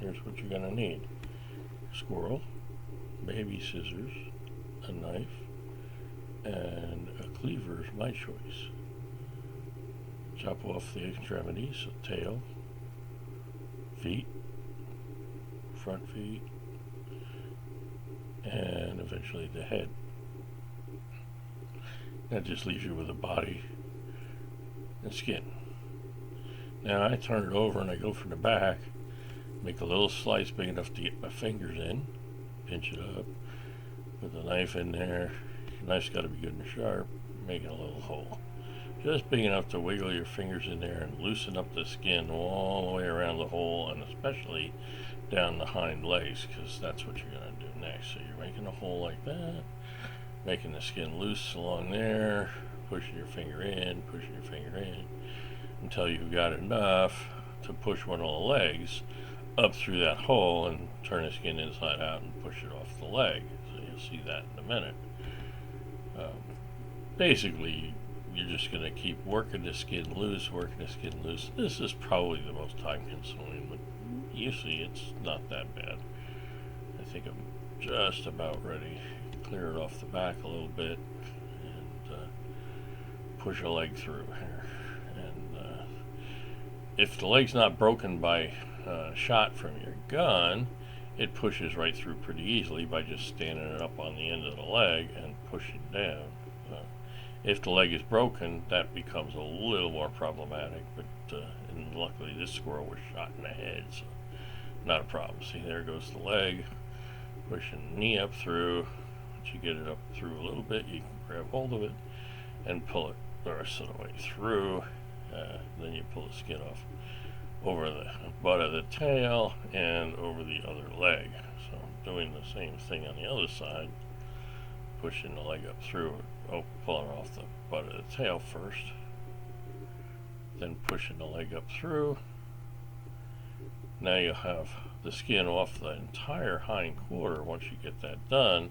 here's what you're going to need: squirrel, baby scissors, a knife, and a cleaver is my choice. Chop off the extremities, so tail, feet, front feet, and eventually the head. That just leaves you with a body and skin. Now I turn it over and I go from the back, make a little slice big enough to get my fingers in, pinch it up, put the knife in there. Your knife's got to be good and sharp, make it a little hole. Just big enough to wiggle your fingers in there and loosen up the skin all the way around the hole, and especially down the hind legs, because that's what you're going to do next. So you're making a hole like that, making the skin loose along there, pushing your finger in, until you've got enough to push one of the legs up through that hole and turn the skin inside out and push it off the leg. So you'll see that in a minute. Basically, you're just going to keep working the skin loose. This is probably the most time consuming, but usually it's not that bad. I think I'm just about ready. Clear it off the back a little bit and push a leg through here. And if the leg's not broken by shot from your gun, it pushes right through pretty easily by just standing it up on the end of the leg and pushing down. If the leg is broken, that becomes a little more problematic, but and luckily this squirrel was shot in the head, so not a problem. See, there goes the leg, pushing the knee up through. Once you get it up through a little bit, you can grab hold of it and pull it the rest of the way through. Then you pull the skin off over the butt of the tail and over the other leg. So I'm doing the same thing on the other side, pushing the leg up through, pulling off the butt of the tail first, then pushing the leg up through. Now you'll have the skin off the entire hind quarter. Once you get that done,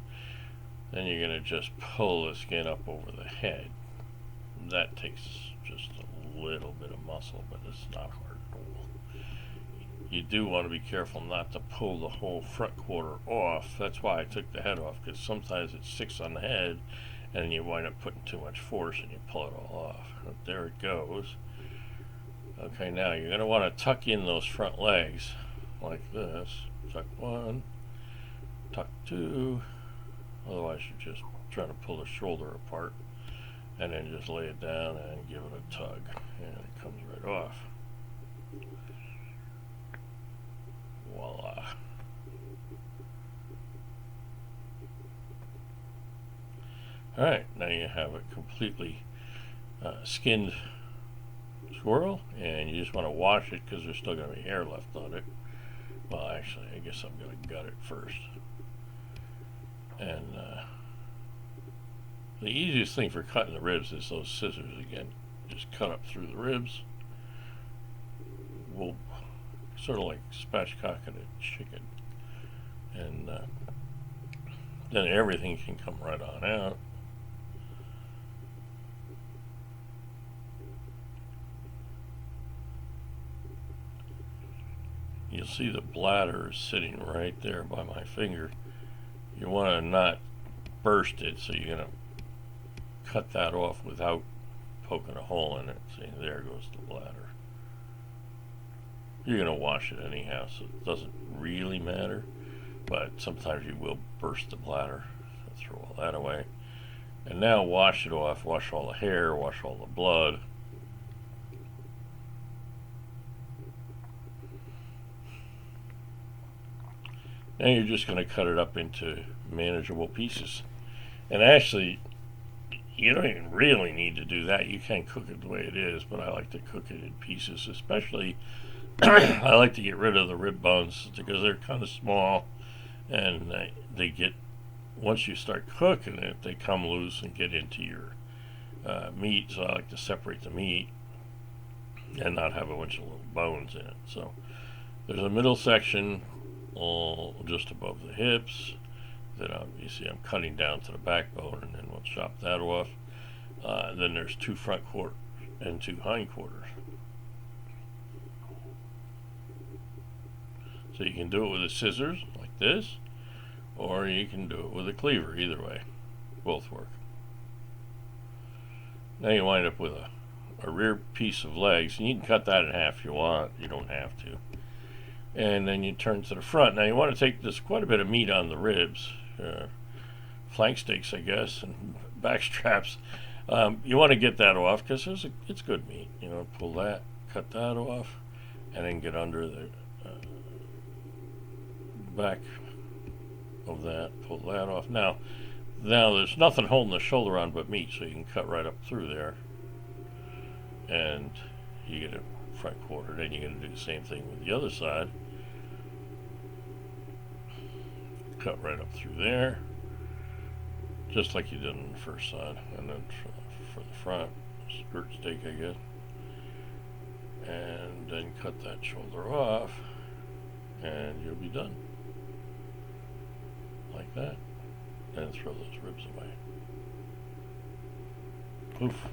then you're going to just pull the skin up over the head. That takes just a little bit of muscle, but it's not hard at all. You do want to be careful not to pull the whole front quarter off. That's why I took the head off, because sometimes it sticks on the head and you wind up putting too much force and you pull it all off. But there it goes. Okay, now you're going to want to tuck in those front legs like this. Tuck one, tuck two. Otherwise you're just trying to pull the shoulder apart, and then just lay it down and give it a tug, and it comes right off. Voila. Alright, now you have a completely skinned squirrel, and you just want to wash it because there's still going to be hair left on it. Well, actually, I guess I'm going to gut it first. And the easiest thing for cutting the ribs is those scissors again. Just cut up through the ribs. We'll sort of like spatchcocking a chicken. And then everything can come right on out. You'll see the bladder is sitting right there by my finger. You want to not burst it, so you're going to cut that off without poking a hole in it. See, there goes the bladder. You're going to wash it anyhow, so it doesn't really matter, but sometimes you will burst the bladder. So throw all that away. And now wash it off, wash all the hair, wash all the blood. Now you're just going to cut it up into manageable pieces. And actually, you don't even really need to do that. You can cook it the way it is, but I like to cook it in pieces. Especially, I like to get rid of the rib bones because they're kind of small, and they get, once you start cooking it, they come loose and get into your meat. So I like to separate the meat and not have a bunch of little bones in it. So there's a middle section just above the hips. Then obviously I'm cutting down to the backbone, and then we'll chop that off. Then there's 2 front quarters and 2 hind quarters. So So you can do it with a scissors like this, or you can do it with a cleaver. Either way, both work. Now you wind up with a rear piece of legs, and you can cut that in half if you want. You don't have to. And then you turn to the front. Now you want to take this quite a bit of meat on the ribs, flank steaks, I guess, and back straps. You want to get that off because it's good meat. You know, pull that, cut that off, and then get under the back of that, pull that off. Now there's nothing holding the shoulder on but meat, so you can cut right up through there, and you get a front quarter. Then you're going to do the same thing with the other side. Cut right up through there, just like you did on the first side, and then for the front, skirt steak, I guess, and then cut that shoulder off, and you'll be done. Like that, and throw those ribs away. Poof.